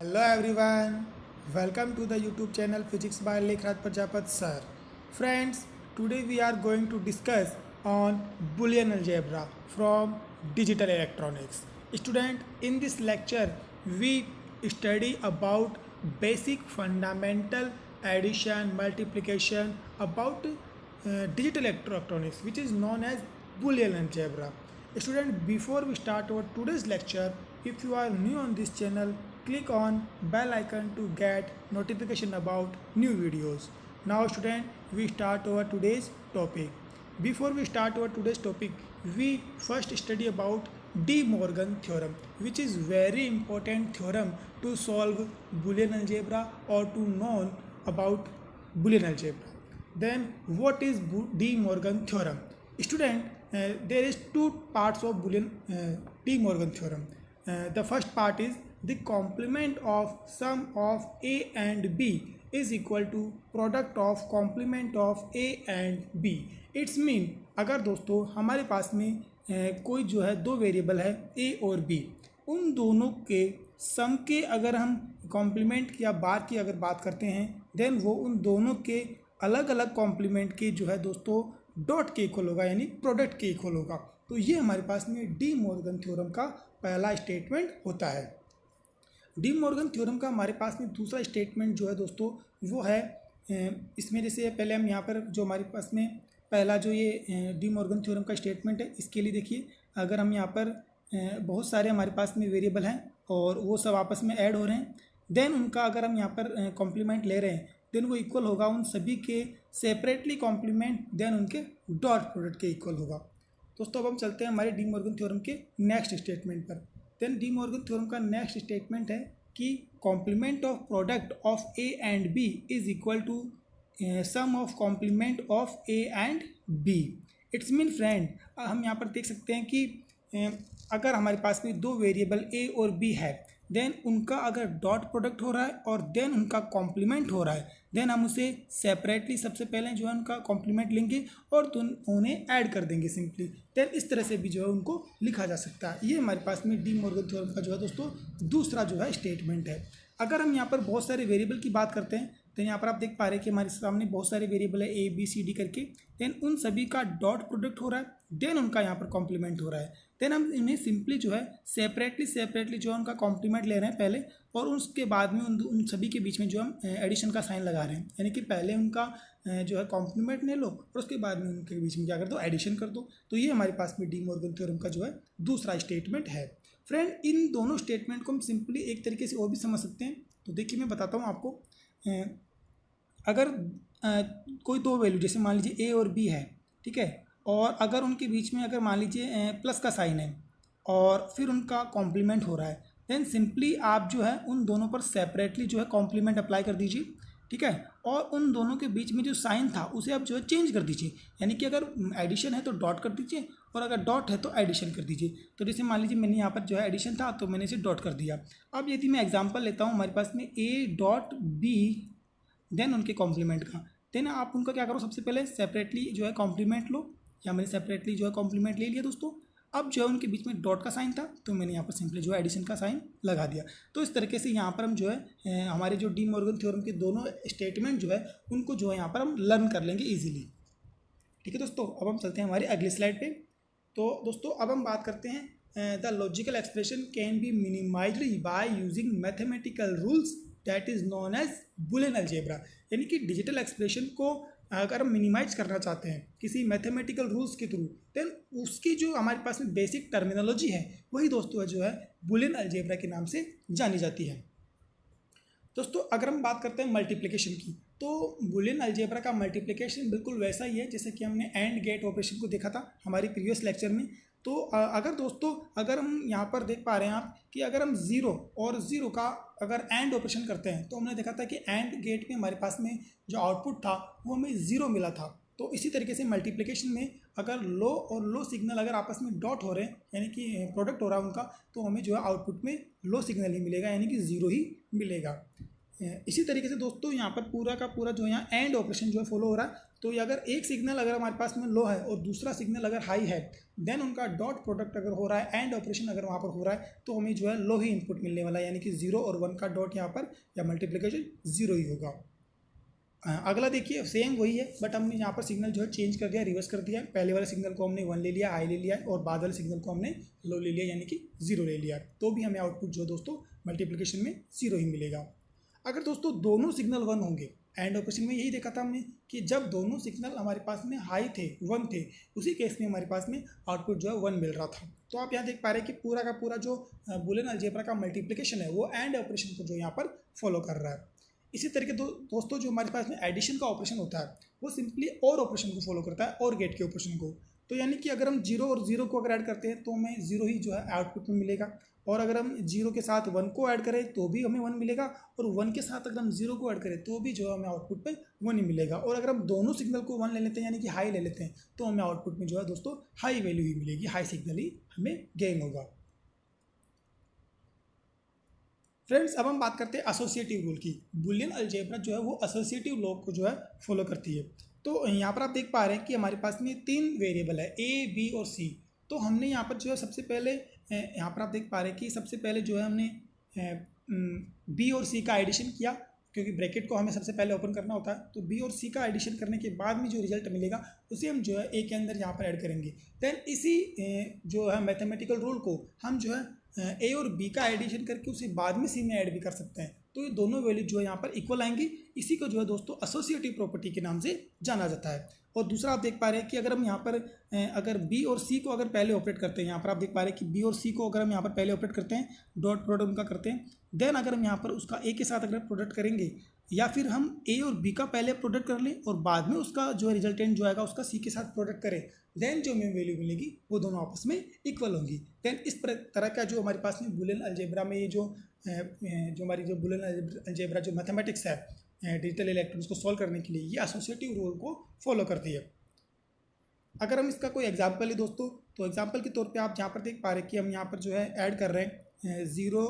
Hello everyone, welcome to the YouTube channel Physics by Lekhraj Prajapat sir. Friends, today we are going to discuss on Boolean algebra from digital electronics. Student, in this lecture we study about basic fundamental addition, multiplication about digital electronics which is known as Boolean algebra. Student, before we start our today's lecture, if you are new on this channel, click on bell icon to get notification about new videos. Now student, we start our today's topic. Before we start our today's topic, we first study about De Morgan theorem, which is very important theorem to solve Boolean algebra or to know about Boolean algebra. Then what is De Morgan theorem? Student, there is two parts of Boolean De Morgan theorem. The first part is the complement of sum of A and B is equal to product of complement of A and B. It's mean अगर दोस्तों हमारे पास में कोई जो है दो variable है A और B, उन दोनों के सम के अगर हम कॉम्प्लीमेंट या बार की अगर बात करते हैं देन वो उन दोनों के अलग अलग कॉम्प्लीमेंट के जो है दोस्तों डॉट के इक्वल होगा, यानी प्रोडक्ट के इक्वल होगा. तो ये हमारे पास में डी मॉर्गन थ्योरम का पहला स्टेटमेंट होता है. डी मॉर्गन थ्योरम का हमारे पास में दूसरा स्टेटमेंट जो है दोस्तों वो है इसमें जैसे पहले हम यहाँ पर जो हमारे पास में पहला जो ये डी मॉर्गन थ्योरम का स्टेटमेंट है, इसके लिए देखिए अगर हम यहाँ पर बहुत सारे हमारे पास में वेरिएबल हैं और वो सब आपस में ऐड हो रहे हैं, देन उनका अगर हम यहाँ पर कॉम्प्लीमेंट ले रहे हैं देन वो इक्वल होगा उन सभी के सेपरेटली कॉम्प्लीमेंट देन उनके डॉट प्रोडक्ट के इक्वल होगा. दोस्तों अब हम चलते हैं हमारे डी मॉर्गन थ्योरम के नेक्स्ट स्टेटमेंट पर. देन डी मॉर्गन थ्योरम का नेक्स्ट स्टेटमेंट है कि complement of product of A and B is equal to sum of complement of A and B. It's mean friend, हम यहाँ पर देख सकते हैं कि अगर हमारे पास में दो वेरिएबल ए और बी है देन उनका अगर डॉट प्रोडक्ट हो रहा है और देन उनका कॉम्प्लीमेंट हो रहा है देन हम उसे सेपरेटली सबसे पहले जो है उनका कॉम्प्लीमेंट लेंगे और उन्हें ऐड कर देंगे सिंपली. देन इस तरह से भी जो है उनको लिखा जा सकता है. ये हमारे पास में डी मॉर्गन थ्योरम का जो है दोस्तों दूसरा जो है स्टेटमेंट है. अगर हम यहाँ पर बहुत सारे वेरिएबल की बात करते हैं तो यहाँ पर आप देख पा रहे हैं कि हमारे सामने बहुत सारे वेरिएबल है ए बी सी डी करके, देन उन सभी का डॉट प्रोडक्ट हो रहा है देन उनका यहाँ पर कॉम्प्लीमेंट हो रहा है. देन हम इन्हें सिंपली जो है सेपरेटली जो है उनका कॉम्प्लीमेंट ले रहे हैं पहले और उसके बाद में उन सभी के बीच में जो हम एडिशन का साइन लगा रहे हैं, यानी कि पहले उनका जो है कॉम्प्लीमेंट ले लो और उसके बाद में उनके बीच में क्या कर दो, एडिशन कर दो. तो ये हमारे पास में डी मॉर्गन थ्योरम का जो है दूसरा स्टेटमेंट है. फ्रेंड, इन दोनों स्टेटमेंट को हम सिंपली एक तरीके से और भी समझ सकते हैं. तो देखिए मैं बताता हूँ आपको. अगर कोई दो वैल्यू जैसे मान लीजिए ए और बी है, ठीक है, और अगर उनके बीच में अगर मान लीजिए प्लस का साइन है और फिर उनका कॉम्प्लीमेंट हो रहा है देन सिंपली आप जो है उन दोनों पर सेपरेटली जो है कॉम्प्लीमेंट अप्लाई कर दीजिए, ठीक है, और उन दोनों के बीच में जो साइन था उसे आप जो है चेंज कर दीजिए. यानी कि अगर एडिशन है तो डॉट कर दीजिए और अगर डॉट है तो एडिशन कर दीजिए. तो जैसे मान लीजिए मैंने यहाँ पर जो है एडिशन था तो मैंने इसे डॉट कर दिया. अब यदि मैं एग्जांपल लेता हूँ हमारे पास में ए डॉट बी देन उनके कॉम्प्लीमेंट का, देन आप उनका क्या करो सबसे पहले सेपरेटली जो है कॉम्प्लीमेंट लो. या मैंने सेपरेटली जो है कॉम्प्लीमेंट ले लिया दोस्तों. अब जो है उनके बीच में डॉट का साइन था तो मैंने यहाँ पर सिंपली जो है एडिशन का साइन लगा दिया. तो इस तरीके से यहाँ पर हम जो है हमारे जो डी मॉर्गन थ्योरम के दोनों स्टेटमेंट जो है उनको जो है यहाँ पर हम लर्न कर लेंगे ईजिली. ठीक है दोस्तों, अब हम चलते हैं हमारी अगली स्लाइड पे. तो दोस्तों अब हम बात करते हैं the logical expression can be minimised by using mathematical rules that is known as Boolean algebra. यानी कि डिजिटल एक्सप्रेशन को अगर हम मिनिमाइज करना चाहते हैं किसी मैथमेटिकल रूल्स के थ्रू देन उसकी जो हमारे पास में बेसिक टर्मिनोलॉजी है वही दोस्तों जो है बुलियन अलजेब्रा के नाम से जानी जाती है. दोस्तों अगर हम बात करते हैं मल्टीप्लिकेशन की तो बुलियन अलजेब्रा का मल्टीप्लिकेशन बिल्कुल वैसा ही है जैसे कि हमने एंड गेट ऑपरेशन को देखा था हमारी प्रीवियस लेक्चर में. तो अगर दोस्तों अगर हम यहाँ पर देख पा रहे हैं आप कि अगर हम ज़ीरो और ज़ीरो का अगर एंड ऑपरेशन करते हैं तो हमने देखा था कि एंड गेट में हमारे पास में जो आउटपुट था वो हमें ज़ीरो मिला था. तो इसी तरीके से मल्टीप्लिकेशन में अगर लो और लो सिग्नल अगर आपस में डॉट हो रहे हैं यानी कि प्रोडक्ट हो रहा है उनका तो हमें जो है आउटपुट में लो सिग्नल ही मिलेगा यानी कि ज़ीरो ही मिलेगा. इसी तरीके से दोस्तों यहाँ पर पूरा का पूरा जो यहाँ एंड ऑपरेशन जो है फॉलो हो रहा है। तो ये अगर एक सिग्नल अगर हमारे पास में लो है और दूसरा सिग्नल अगर हाई है, देन उनका डॉट प्रोडक्ट अगर हो रहा है, एंड ऑपरेशन अगर वहाँ पर हो रहा है, तो हमें जो है लो ही इनपुट मिलने वाला है, यानी कि 0 और 1 का डॉट यहाँ पर या मल्टीप्लिकेशन 0 ही होगा। अगला देखिए सेम वही है, बट हमने यहाँ पर सिग्नल जो है चेंज कर दिया, रिवर्स कर दिया है। पहले वाले सिग्नल को हमने 1 ले लिया, हाई ले लिया है, और बाद वाले सिग्नल को हमने लो ले लिया, यानी कि 0 ले लिया, तो भी हमें आउटपुट जो दोस्तों मल्टीप्लिकेशन में 0 ही मिलेगा। अगर दोस्तों दोनों सिग्नल 1 होंगे, एंड ऑपरेशन में यही देखा था हमने कि जब दोनों सिग्नल हमारे पास में हाई थे, 1 थे, उसी केस में हमारे पास में आउटपुट जो है 1 मिल रहा था। तो आप यहाँ देख पा रहे हैं कि पूरा का पूरा जो बूलियन अलजेब्रा का मल्टीप्लिकेशन है वो एंड ऑपरेशन को जो यहाँ पर फॉलो कर रहा है। इसी तरीके दोस्तों जो हमारे पास में एडिशन का ऑपरेशन होता है वो सिंपली और ऑपरेशन को फॉलो करता है, और गेट के ऑपरेशन को। तो यानी कि अगर हम 0 और 0 को अगर ऐड करते हैं तो हमें 0 ही जो है आउटपुट में मिलेगा, और अगर हम 0 के साथ 1 को ऐड करें तो भी हमें 1 मिलेगा, और 1 के साथ अगर हम 0 को ऐड करें तो भी जो है हमें आउटपुट में 1 ही मिलेगा। और अगर हम दोनों सिग्नल को 1 ले लेते हैं, यानी कि हाई ले लेते हैं, तो हमें आउटपुट में जो है दोस्तों हाई वैल्यू ही मिलेगी, हाई सिग्नल ही हमें गेन होगा। फ्रेंड्स, अब हम बात करते हैं एसोसिएटिव रूल की। बुलियन अलजेब्रा जो है वो एसोसिएटिव लॉ को जो है फॉलो करती है। तो यहाँ पर आप देख पा रहे हैं कि हमारे पास में 3 वेरिएबल है, ए, बी और सी। तो हमने यहाँ पर जो है सबसे पहले यहाँ पर आप देख पा रहे हैं कि सबसे पहले जो है हमने बी और सी का एडिशन किया, क्योंकि ब्रैकेट को हमें सबसे पहले ओपन करना होता है। तो बी और सी का एडिशन करने के बाद में जो रिजल्ट मिलेगा उसे हम जो है ए के अंदर यहाँ पर ऐड करेंगे। देन इसी जो है मैथमेटिकल रूल को हम जो है ए और बी का एडिशन करके उसे बाद में सी में ऐड भी कर सकते हैं। तो ये दोनों वैल्यू जो है यहाँ पर इक्वल आएंगी। इसी को जो है दोस्तों एसोसिएटिव प्रॉपर्टी के नाम से जाना जाता है। और दूसरा आप देख पा रहे हैं कि अगर हम यहाँ पर अगर बी और सी को अगर पहले ऑपरेट करते हैं, यहाँ पर आप देख पा रहे हैं कि बी और सी को अगर हम यहाँ पर पहले ऑपरेट करते हैं, डॉट प्रोडक्ट उनका करते हैं, देन अगर हम यहाँ पर उसका ए के साथ अगर प्रोडक्ट करेंगे, या फिर हम ए और बी का पहले प्रोडक्ट कर लें और बाद में उसका जो है रिजल्टेंट जो आएगा उसका सी के साथ प्रोडक्ट करें, देन जो हमें वैल्यू मिलेगी वो दोनों आपस में इक्वल होंगी। देन इस तरह का जो हमारे पास में बुलियन अलजेब्रा में ये जो हमारी जो बुलियन अलजेब्रा जो मैथमेटिक्स है डिजिटल इलेक्ट्रॉनिक्स को सॉल्व करने के लिए, ये एसोसिएटिव रूल को फॉलो करती है। अगर हम इसका कोई एग्जाम्पल है दोस्तों, तो एग्जाम्पल के तौर पे आप यहाँ पर देख पा रहे हैं कि हम यहाँ पर जो है ऐड कर रहे हैं 0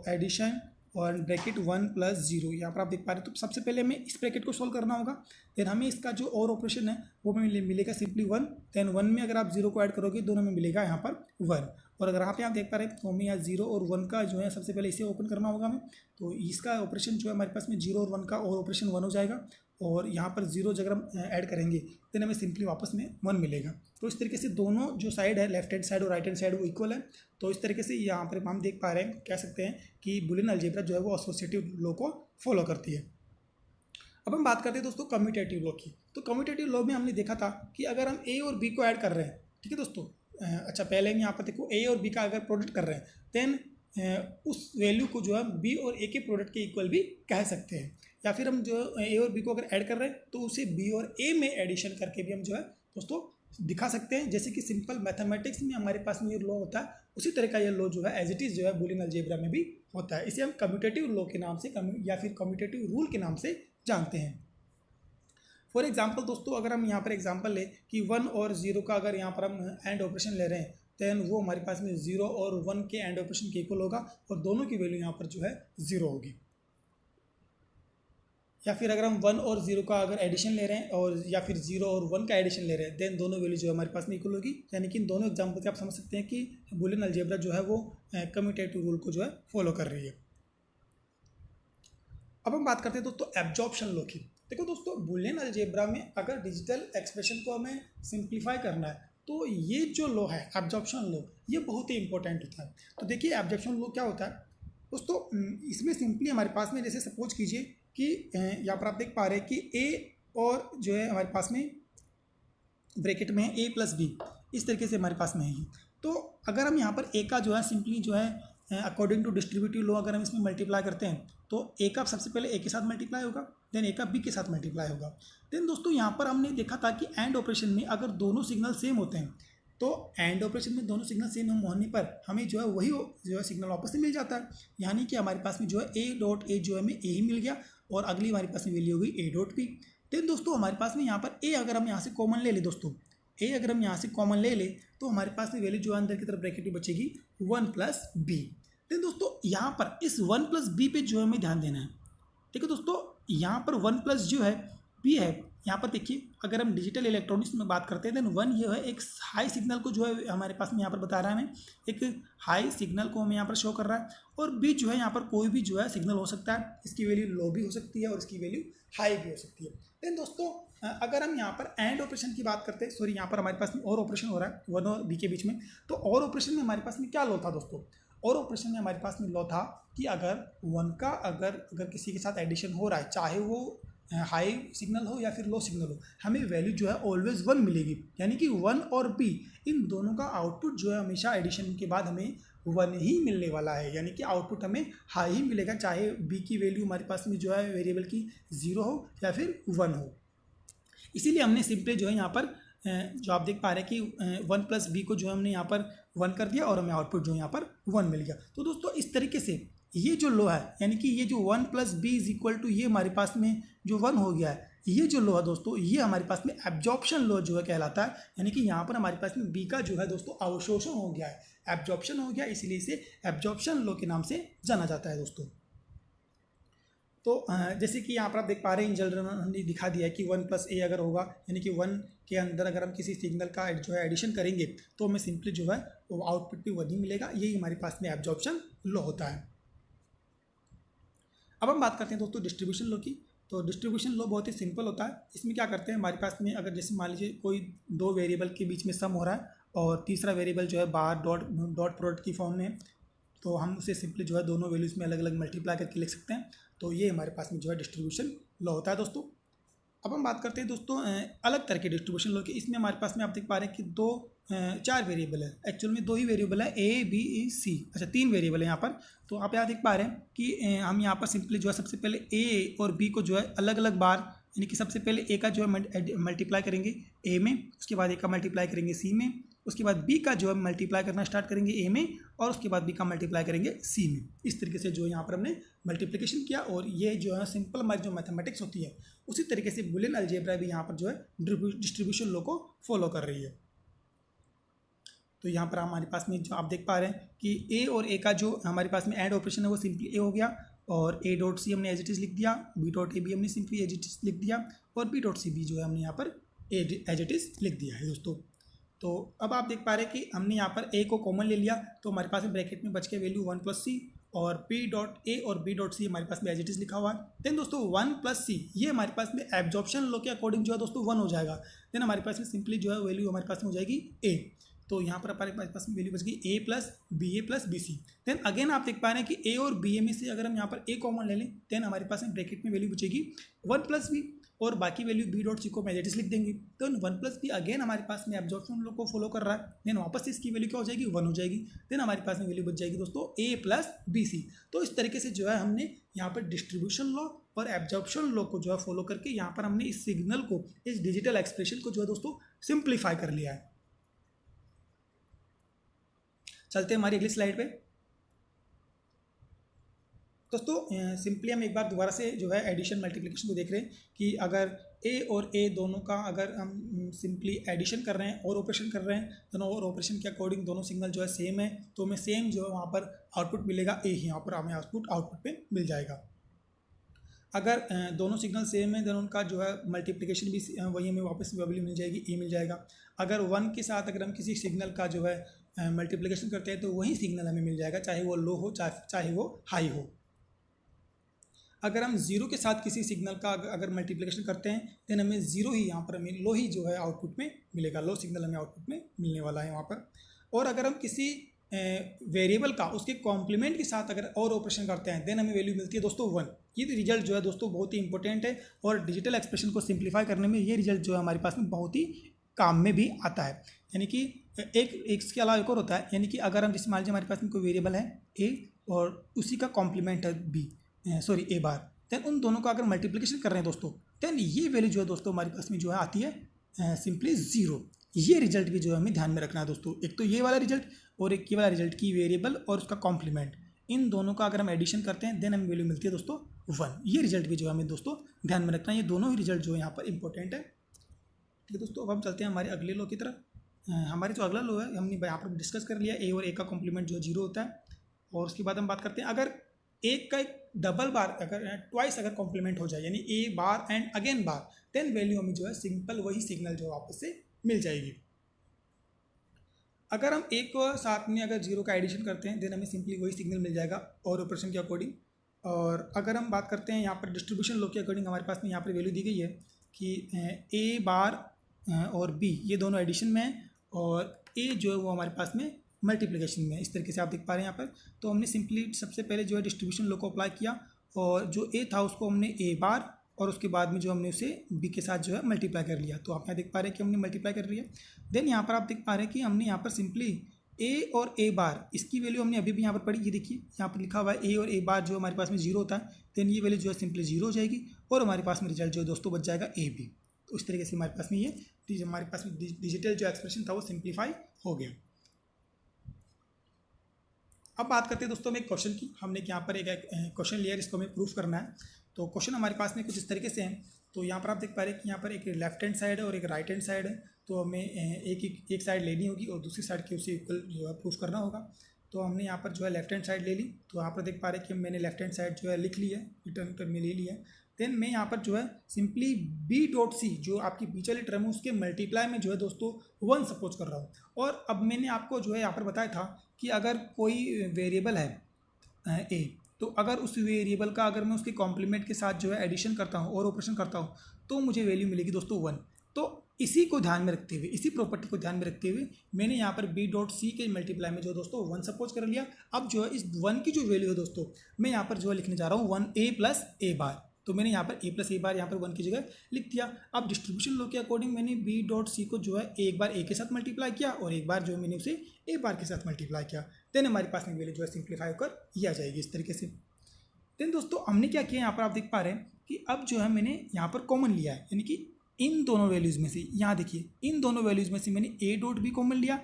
एडिशन और ब्रैकेट 1 + 0। यहाँ पर आप देख पा रहे हैं। तो सबसे पहले हमें इस ब्रैकेट को सॉल्व करना होगा, देन हमें इसका जो और ऑपरेशन है वो हमें मिलेगा सिंपली 1। देन 1 में अगर आप 0 को ऐड करोगे दोनों में मिलेगा यहाँ पर 1। और अगर यहाँ पे आप देख पा रहे हैं तो हमें यहाँ 0 और 1 का जो है सबसे पहले इसे ओपन करना होगा हमें। तो इसका ऑपरेशन जो है हमारे पास में 0 और 1 का और ऑपरेशन 1 हो जाएगा, और यहाँ पर 0 जगह हम ऐड करेंगे देन हमें सिंपली वापस में 1 मिलेगा। तो इस तरीके से दोनों जो साइड है, लेफ्ट हैंड साइड और राइट हैंड साइड, वो इक्वल है। तो इस तरीके से यहाँ पर हम देख पा रहे हैं, कह सकते हैं कि बुलियन अलजेब्रा जो है वो एसोसिएटिव लॉ को फॉलो करती है। अब हम बात करते हैं दोस्तों कम्यूटेटिव लॉ की। तो कम्यूटेटिव लॉ में हमने देखा था कि अगर हम ए और बी को ऐड कर रहे हैं, ठीक है दोस्तों, अच्छा पहले हम यहाँ पर देखो ए और बी का अगर प्रोडक्ट कर रहे हैं, देन उस वैल्यू को जो है बी और ए के प्रोडक्ट के इक्वल भी कह सकते हैं। या फिर हम जो ए और बी को अगर ऐड कर रहे हैं तो उसे बी और ए में एडिशन करके भी हम जो है दोस्तों दिखा सकते हैं। जैसे कि सिंपल मैथमेटिक्स में हमारे पास में ये लॉ होता है, उसी तरह का ये लॉ जो है एज इट इज़ जो है बुलियन अलजेब्रा में भी होता है। इसे हम कम्यूटेटिव लॉ के नाम से या फिर कम्यूटेटिव रूल के नाम से जानते हैं। फॉर एग्जाम्पल दोस्तों, अगर हम यहाँ पर एग्जाम्पल लें कि 1 और 0 का अगर यहाँ पर हम एंड ऑपरेशन ले रहे हैं, देन वो हमारे पास में 0 और 1 के एंड ऑपरेशन के इक्वल होगा, और दोनों की वैल्यू यहाँ पर जो है 0 होगी। या फिर अगर हम 1 और 0 का अगर एडिशन ले रहे हैं, और या फिर 0 और 1 का एडिशन ले रहे हैं, देन दोनों वैल्यू जो है हमारे पास में इक्वल होगी। यानी कि इन दोनों एग्जाम्पल से आप समझ सकते हैं कि बुलियन अलजेब्रा जो है वो कम्यूटेटिव रूल को जो है फॉलो कर रही है। अब हम बात करते हैं दोस्तों एब्जॉर्प्शन लॉ की। देखो दोस्तों, बुलियन अलजेब्रा में अगर डिजिटल एक्सप्रेशन को हमें सिंप्लीफाई करना है तो ये जो लॉ है एब्जॉर्प्शन लॉ, ये बहुत ही इंपॉर्टेंट होता है। तो देखिए एब्जॉर्प्शन लॉ क्या होता है दोस्तों, इसमें सिंपली हमारे पास में जैसे सपोज कीजिए कि यहाँ पर आप देख पा रहे हैं कि ए और जो है हमारे पास में ब्रैकेट में ए + बी, इस तरीके से हमारे पास में है। तो अगर हम यहाँ पर ए का जो है सिंपली जो है अकॉर्डिंग टू डिस्ट्रीब्यूटिव लॉ अगर हम इसमें मल्टीप्लाई करते हैं तो ए का सबसे पहले ए के साथ मल्टीप्लाई होगा, देन ए का बी के साथ मल्टीप्लाई होगा। देन दोस्तों यहाँ पर हमने देखा था कि एंड ऑपरेशन में अगर दोनों सिग्नल सेम होते हैं तो एंड ऑपरेशन में दोनों सिग्नल सेम होने पर हमें जो है वही जो है सिग्नल वापस से मिल जाता है। यानी कि हमारे पास में जो है A.A जो है हमें ए ही मिल गया, और अगली हमारे पास में वैल्यू हो गई A.B। देन दोस्तों हमारे पास में यहाँ पर ए अगर हम यहाँ से कॉमन ले लें दोस्तों, ए अगर हम यहाँ से कॉमन ले लें तो हमारे पास में वैल्यू जो है अंदर की तरफ ब्रैकेट में बचेगी 1 + b। देन दोस्तों यहाँ पर इस 1 + b पे जो है हमें ध्यान देना है। ठीक है दोस्तों, यहाँ पर 1 प्लस जो है पी है, यहाँ पर देखिए अगर हम डिजिटल इलेक्ट्रॉनिक्स में बात करते हैं देन 1 ये है एक हाई सिग्नल को जो है हमारे पास में यहाँ पर बता रहा है हमें, एक हाई सिग्नल को हमें यहाँ पर शो कर रहा है। और बी जो है यहाँ पर कोई भी जो है सिग्नल हो सकता है, इसकी वैल्यू लो भी हो सकती है और इसकी वैल्यू हाई भी हो सकती है। देन दोस्तों अगर हम यहाँ पर एंड ऑपरेशन की बात करते हैं, सॉरी यहाँ पर हमारे पास में और ऑपरेशन हो रहा है 1 और बी के बीच में, तो और ऑपरेशन में हमारे पास में क्या लो था दोस्तों, और ऑपरेशन में हमारे पास में लो था कि अगर 1 का अगर किसी के साथ एडिशन हो रहा है, चाहे वो हाई सिग्नल हो या फिर लो सिग्नल हो, हमें वैल्यू जो है ऑलवेज 1 मिलेगी। यानी कि 1 और बी इन दोनों का आउटपुट जो है हमेशा एडिशन के बाद हमें 1 ही मिलने वाला है, यानी कि आउटपुट हमें हाई ही मिलेगा, चाहे बी की वैल्यू हमारे पास में जो है वेरिएबल की 0 हो या फिर 1 हो। इसीलिए हमने सिंपली जो है यहाँ पर जो आप देख पा रहे हैं कि 1 प्लस बी को जो हमने यहाँ पर 1 कर दिया और हमें आउटपुट जो यहाँ पर 1 मिल गया। तो दोस्तों इस तरीके से ये जो लो है, यानी कि ये जो 1 plus B is equal to ये हमारे पास में जो 1 हो गया है, ये जो लो है दोस्तों ये हमारे पास में एब्जॉर्प्शन लो जो है कहलाता है। यानी कि यहाँ पर हमारे पास में बी का जो है दोस्तों अवशोषण हो गया है, एब्जॉर्प्शन हो गया, इसीलिए इसे एब्जॉर्प्शन लो के नाम से जाना जाता है दोस्तों। तो जैसे कि यहाँ पर आप देख पा रहे हैं इन जनरल हमने दिखा दिया है कि 1 प्लस ए अगर होगा, यानी कि 1 के अंदर अगर हम किसी सिग्नल का जो है एडिशन करेंगे तो हमें सिंपली जो है वो आउटपुट भी 1 ही मिलेगा, यही हमारे पास में एब्जॉर्प्शन लो होता है। अब हम बात करते हैं दोस्तों डिस्ट्रीब्यूशन लो की। तो डिस्ट्रीब्यूशन लो बहुत ही सिंपल होता है। इसमें क्या करते हैं, हमारे पास में अगर जैसे मान लीजिए कोई 2 वेरिएबल के बीच में सम हो रहा है और तीसरा वेरिएबल जो है बार डॉट प्रोडक्ट की फॉर्म में, तो हम उसे सिंपली जो है दोनों वैल्यूज़ में अलग अलग मल्टीप्लाई करके लिख सकते हैं। तो ये हमारे पास में जो है डिस्ट्रीब्यूशन लॉ होता है दोस्तों। अब हम बात करते हैं दोस्तों अलग तरह के डिस्ट्रीब्यूशन लॉ की। इसमें हमारे पास में आप देख पा रहे हैं कि 4 वेरिएबल है, एक्चुअल में 2 ही वेरिएबल है, ए बी सी, अच्छा 3 वेरिएबल है यहाँ पर। तो आप यहाँ देख पा रहे हैं कि हम यहाँ पर सिंपली जो है सबसे पहले ए और बी को जो है अलग अलग बार, यानी कि सबसे पहले ए का जो है मल्टीप्लाई करेंगे ए में, उसके बाद ए का मल्टीप्लाई करेंगे सी में, उसके बाद बी का जो है मल्टीप्लाई करना स्टार्ट करेंगे ए में, और उसके बाद बी का मल्टीप्लाई करेंगे सी में। इस तरीके से जो यहाँ पर हमने मल्टीप्लिकेशन किया, और ये जो है सिंपल हमारी जो मैथमेटिक्स होती है उसी तरीके से बुलियन अलजेब्रा भी यहाँ पर जो है डिस्ट्रीब्यूशन लॉ को फॉलो कर रही है। तो यहाँ पर हमारे पास में जो आप देख पा रहे हैं कि ए और ए का जो हमारे पास में एंड ऑपरेशन है वो सिंपली ए हो गया, और ए डॉट सी हमने एज इट इज लिख दिया, बी डॉट ए भी हमने सिंपली एज इट इज लिख दिया, और बी डॉट सी भी जो है हमने यहाँ पर एज इट इज लिख दिया है दोस्तों। तो अब आप देख पा रहे हैं कि हमने यहाँ पर ए को कॉमन ले लिया, तो हमारे पास में ब्रैकेट में बच के वैल्यू 1 प्लस सी, और पी डॉट ए और बी डॉट सी हमारे पास में एज इट इज लिखा हुआ है। देन दोस्तों 1 प्लस सी ये हमारे पास में एब्जॉर्प्शन लॉ के अकॉर्डिंग जो है दोस्तों 1 हो जाएगा। देन हमारे पास में सिंपली जो है वैल्यू हमारे पास में हो जाएगी ए। तो यहाँ पर हमारे पास में वैल्यू बच गई A plus B C. Then again आप देख पा रहे हैं कि ए और बी ए में से अगर हम यहाँ पर ए कॉमन ले लें, देन हमारे पास में ब्रैकेट में वैल्यू बचेगी 1 प्लस बी, और बाकी वैल्यू बी डॉट सी को एज इट इज लिख देंगे। तो 1 प्लस बी अगेन हमारे पास में एब्जॉर्प्शन लॉ को फॉलो कर रहा है, देन वापस से इसकी वैल्यू क्या हो जाएगी 1 हो जाएगी। देन हमारे पास में वैल्यू बच जाएगी दोस्तों ए प्लस बी सी। तो इस तरीके से जो है हमने यहाँ पर डिस्ट्रीब्यूशन लॉ और एब्जॉर्प्शन लॉ को जो है फॉलो करके यहाँ पर हमने इस सिग्नल को, इस डिजिटल एक्सप्रेशन को जो है दोस्तों सिंप्लीफाई कर लिया है। चलते हैं हमारी अगली स्लाइड पे। दोस्तों सिंपली हम एक बार दोबारा से जो है एडिशन मल्टीप्लिकेशन को देख रहे हैं कि अगर ए और ए दोनों का अगर हम सिंपली एडिशन कर रहे हैं और ऑपरेशन कर रहे हैं, दोनों और ऑपरेशन के अकॉर्डिंग दोनों सिग्नल जो है सेम है, तो हमें सेम जो है वहाँ पर आउटपुट मिलेगा ए ही, यहाँ पर हमें आउटपुट पे मिल जाएगा। अगर दोनों सिग्नल सेम है देन उनका जो है मल्टीप्लिकेशन भी वही हमें वापस वैल्यू मिल जाएगी, ए मिल जाएगा। अगर 1 के साथ अगर हम किसी सिग्नल का जो है मल्टीप्लिकेशन करते हैं तो वही सिग्नल हमें मिल जाएगा, चाहे वो लो हो चाहे वो हाई हो। अगर हम 0 के साथ किसी सिग्नल का अगर मल्टीप्लिकेशन करते हैं देन हमें 0 ही यहाँ पर हमें लो ही जो है आउटपुट में मिलेगा, लो सिग्नल हमें आउटपुट में मिलने वाला है वहाँ पर। और अगर हम किसी वेरिएबल का उसके कॉम्प्लीमेंट के साथ अगर और ऑपरेशन करते हैं देन हमें वैल्यू मिलती है दोस्तों 1। ये रिजल्ट जो है दोस्तों बहुत ही इंपॉर्टेंट है, और डिजिटल एक्सप्रेशन को सिंप्लीफाई करने में ये रिजल्ट जो है हमारे पास में बहुत ही काम में भी आता है। यानी कि एक इसके अलावा एक और होता है, यानी कि अगर हम जैसे मान लीजिए हमारे पास में कोई वेरिएबल है ए और उसी का कॉम्प्लीमेंट है बी, सॉरी ए बार, देन उन दोनों का अगर मल्टीप्लिकेशन कर रहे हैं दोस्तों, देन ये वैल्यू जो है दोस्तों हमारे पास में जो है आती है सिंपली 0। ये रिजल्ट भी जो है हमें ध्यान में रखना है दोस्तों। एक तो ये वाला रिजल्ट और एक ये वाला रिजल्ट की वेरिएबल और उसका कॉम्प्लीमेंट, इन दोनों का अगर हम एडिशन करते हैं देन हमें वैल्यू मिलती है दोस्तों 1। ये रिजल्ट भी जो है हमें दोस्तों ध्यान में रखना है। ये दोनों ही रिजल्ट जो है यहाँ पर इंपॉर्टेंट है। ठीक है दोस्तों, अब हम चलते हैं हमारे अगले लो की तरफ। हमारे जो अगला लो है हमने यहाँ पर डिस्कस कर लिया, ए और ए का कॉम्प्लीमेंट जो 0 होता है। और उसके बाद हम बात करते हैं अगर एक का एक डबल बार अगर ट्वाइस अगर कॉम्प्लीमेंट हो जाए यानी A bar and again bar, then value हमें जो है सिंपल वही सिग्नल जो वापस से मिल जाएगी। अगर हम एक साथ में अगर जीरो का एडिशन करते हैं देन हमें सिंपली वही सिग्नल मिल जाएगा और ऑपरेशन के अकॉर्डिंग। और अगर हम बात करते हैं यहाँ पर डिस्ट्रीब्यूशन लॉ के अकॉर्डिंग, हमारे पास में यहाँ पर वैल्यू दी गई है कि ए बार और बी ये दोनों एडिशन में है और ए जो है वो हमारे पास में मल्टीप्लिकेशन में है। इस तरीके से आप देख पा रहे हैं यहाँ पर। तो हमने सिंपली सबसे पहले जो है डिस्ट्रीब्यूशन लॉ को अप्लाई किया और जो ए था उसको हमने ए बार और उसके बाद में जो हमने उसे बी के साथ जो है मल्टीप्लाई कर लिया। तो आप यहाँ देख पा रहे हैं कि हमने मल्टीप्लाई कर लिया। देन यहाँ पर आप देख पा रहे हैं कि हमने यहाँ पर सिंपली ए और ए बार इसकी वैल्यू हमने अभी भी यहाँ पर पढ़ी। ये देखिए यहाँ पर लिखा हुआ है ए और ए बार जो हमारे पास में जीरो होता है, देन ये वैल्यू जो है सिंपली जीरो हो जाएगी और हमारे पास में रिजल्ट जो है दोस्तों बच जाएगा ए बी। तो इस तरीके से हमारे पास में ये हमारे पास में डिजिटल जो एक्सप्रेशन था वो सिंप्लीफाई हो गया। अब बात करते हैं दोस्तों में एक क्वेश्चन की। हमने यहाँ पर एक क्वेश्चन लिया है, इसको हमें प्रूफ करना है। तो क्वेश्चन हमारे पास में कुछ इस तरीके से है। तो यहाँ पर आप देख पा रहे हैं कि यहाँ पर एक लेफ्ट हैंड साइड है और एक राइट हैंड साइड है। तो हमें एक साइड लेनी होगी और दूसरी साइड के उसे इक्वल जो है प्रूफ करना होगा। तो हमने यहाँ पर जो है लेफ्ट हैंड साइड ले ली। तो यहाँ पर देख पा रहे हैं कि मैंने लेफ्ट हैंड साइड जो है लिख ली है, रिटर्न कर में ले लिया है। देन मैं यहाँ पर जो है सिंपली बी डॉट सी जो आपकी बीच वाली टर्म है उसके मल्टीप्लाई में जो है दोस्तों 1 सपोज कर रहा हूँ। और अब मैंने आपको जो है यहाँ पर बताया था कि अगर कोई वेरिएबल है ए, तो अगर उस वेरिएबल का अगर मैं उसके कॉम्प्लीमेंट के साथ जो है एडिशन करता हूँ और ऑपरेशन करता हूँ तो मुझे वैल्यू मिलेगी दोस्तों 1। तो इसी को ध्यान में रखते हुए, इसी प्रॉपर्टी को ध्यान में रखते हुए मैंने यहाँ पर बी डॉट सी के मल्टीप्लाई में जो दोस्तों 1 सपोज कर लिया। अब जो है इस 1 की जो वैल्यू है दोस्तों मैं यहाँ पर जो है लिखने जा रहा हूँ 1 ए प्लस ए बार। तो मैंने यहाँ पर ए प्लस ए बार यहाँ पर 1 की जगह लिख दिया। अब डिस्ट्रीब्यूशन लॉ के अकॉर्डिंग मैंने बी डॉट सी को जो है एक बार ए के साथ मल्टीप्लाई किया और एक बार जो मैंने उसे ए बार के साथ मल्टीप्लाई किया। देन हमारे पास में वैल्यू जो है सिंप्लीफाई होकर ये आ जाएगी इस तरीके से। देन दोस्तों हमने क्या किया, यहाँ पर आप देख पा रहे हैं कि अब जो है मैंने यहाँ पर कॉमन लिया है, यानी कि इन दोनों वैल्यूज़ में से, यहाँ देखिए इन दोनों वैल्यूज़ में से मैंने ए डॉट बी कॉमन लिया।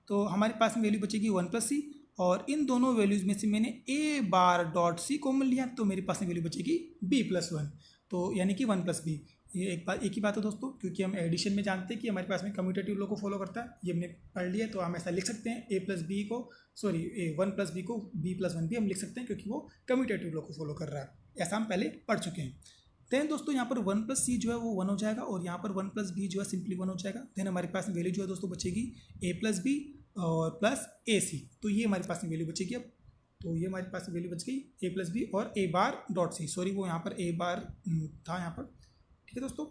तो हमारे पास में वैल्यू बचेगी 1 प्लस सी। और इन दोनों वैल्यूज़ में से मैंने ए बार डॉट सी कॉमन लिया तो मेरे पास में वैल्यू बचेगी बी प्लस 1। तो यानी कि 1 प्लस बी। ये एक ही बात है दोस्तों, क्योंकि हम एडिशन में जानते हैं कि हमारे पास में कम्यूटेटिव लॉ को फॉलो करता है। ये हमने पढ़ लिया तो हम ऐसा लिख सकते हैं ए प्लस बी को, सॉरी 1 प्लस बी को बी प्लस 1 भी हम लिख सकते हैं क्योंकि वो कम्यूटेटिव लॉ को फॉलो कर रहा है। ऐसा हम पहले पढ़ चुके हैं। देन दोस्तों यहाँ पर 1 प्लस सी जो है वो 1 हो जाएगा और यहाँ पर 1 प्लस बी जो है सिंपली 1 हो जाएगा। देन हमारे पास वैल्यू जो है दोस्तों बचेगी ए प्लस बी और प्लस ए सी। तो ये हमारे पास में वैल्यू बचेगी। अब तो ये हमारे पास वैल्यू बच गई ए प्लस बी और ए बार डॉट सी, सॉरी वो यहाँ पर ए बार था यहाँ पर, ठीक है दोस्तों।